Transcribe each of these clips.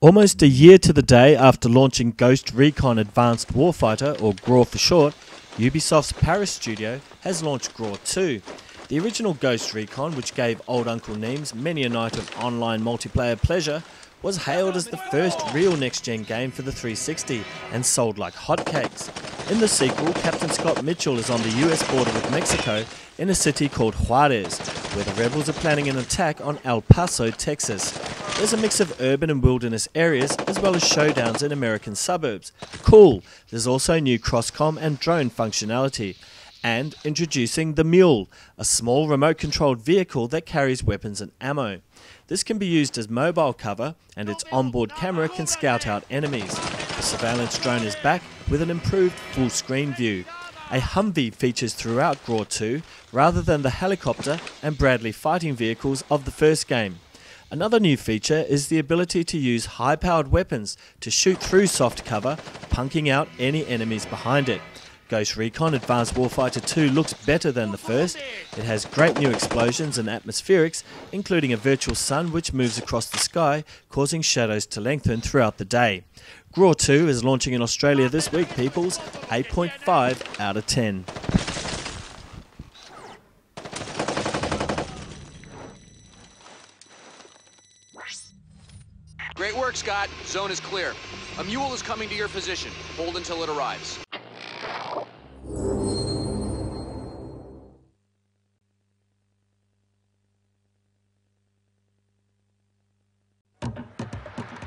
Almost a year to the day after launching Ghost Recon Advanced Warfighter, or Graw for short, Ubisoft's Paris studio has launched Graw 2. The original Ghost Recon, which gave old Uncle Neemz many a night of online multiplayer pleasure, was hailed as the first real next-gen game for the 360 and sold like hotcakes. In the sequel, Captain Scott Mitchell is on the US border with Mexico in a city called Juarez, where the rebels are planning an attack on El Paso, Texas. There's a mix of urban and wilderness areas, as well as showdowns in American suburbs. Cool! There's also new cross-comm and drone functionality. And introducing the Mule, a small remote-controlled vehicle that carries weapons and ammo. This can be used as mobile cover, and its onboard camera can scout out enemies. The surveillance drone is back with an improved full-screen view. A Humvee features throughout Graw 2, rather than the helicopter and Bradley fighting vehicles of the first game. Another new feature is the ability to use high-powered weapons to shoot through soft cover, punking out any enemies behind it. Ghost Recon Advanced Warfighter 2 looks better than the first. It has great new explosions and atmospherics, including a virtual sun which moves across the sky, causing shadows to lengthen throughout the day. Graw 2 is launching in Australia this week, peoples. 8.5 out of 10. Great work, Scott. Zone is clear. A mule is coming to your position. Hold until it arrives.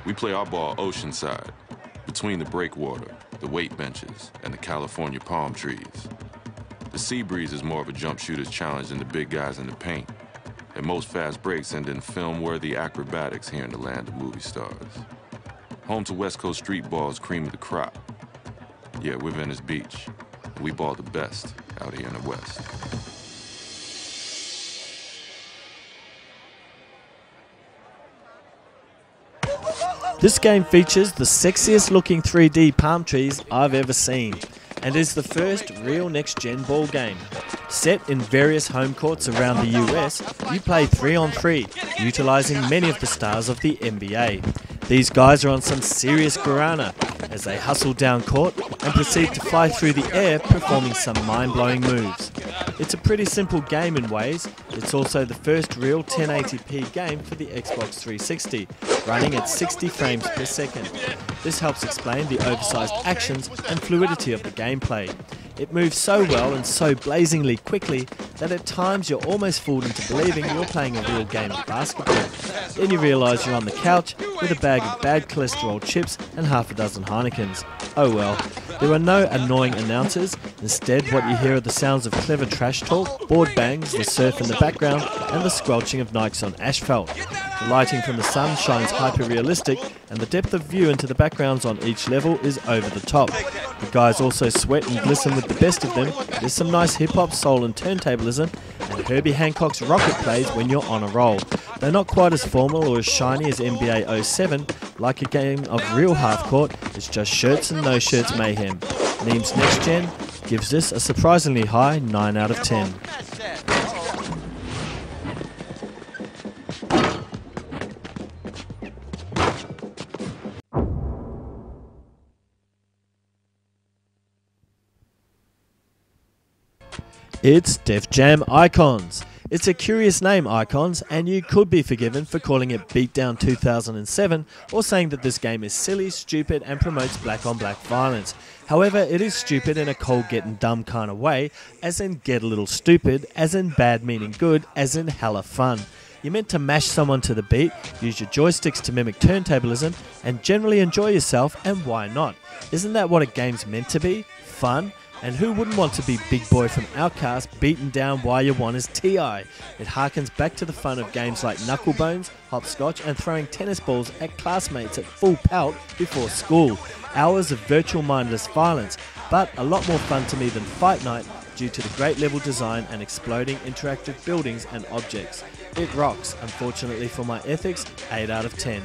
We play our ball oceanside, between the breakwater, the weight benches, and the California palm trees. The sea breeze is more of a jump shooter's challenge than the big guys in the paint, and most fast breaks end in film-worthy acrobatics here in the land of movie stars. Home to West Coast street ball's cream of the crop. Yeah, we're Venice Beach, and we ball the best out here in the West. This game features the sexiest looking 3D palm trees I've ever seen, and is the first real next-gen ball game. Set in various home courts around the US, you play 3-on-3, utilising many of the stars of the NBA. These guys are on some serious guarana as they hustle down court and proceed to fly through the air, performing some mind-blowing moves. It's a pretty simple game in ways. It's also the first real 1080p game for the Xbox 360, running at 60 frames per second. This helps explain the oversized actions and fluidity of the gameplay. It moves so well and so blazingly quickly that at times you're almost fooled into believing you're playing a real game of basketball. Then you realise you're on the couch with a bag of bad cholesterol chips and half a dozen Heinekens. Oh well. There are no annoying announcers. Instead, what you hear are the sounds of clever trash talk, board bangs, the surf in the background, and the squelching of Nikes on asphalt. The lighting from the sun shines hyper-realistic, and the depth of view into the backgrounds on each level is over the top. The guys also sweat and glisten with the best of them. There's some nice hip-hop, soul and turntablism, and Herbie Hancock's rocket plays when you're on a roll. They're not quite as formal or as shiny as NBA 07, like a game of real half-court, it's just shirts and no-shirts mayhem. Neemz Nextgen gives this a surprisingly high 9 out of 10. It's Def Jam Icons. It's a curious name, Icons, and you could be forgiven for calling it Beatdown 2007 or saying that this game is silly, stupid and promotes black-on-black violence. However, it is stupid in a cold getting dumb kind of way, as in get a little stupid, as in bad meaning good, as in hella fun. You're meant to mash someone to the beat, use your joysticks to mimic turntablism, and generally enjoy yourself, and why not? Isn't that what a game's meant to be? Fun? And who wouldn't want to be Big Boy from Outkast beaten down while you want is T.I.? It harkens back to the fun of games like Knucklebones, Hopscotch and throwing tennis balls at classmates at full pelt before school. Hours of virtual mindless violence, but a lot more fun to me than Fight Night due to the great level design and exploding interactive buildings and objects. It rocks, unfortunately for my ethics, 8 out of 10.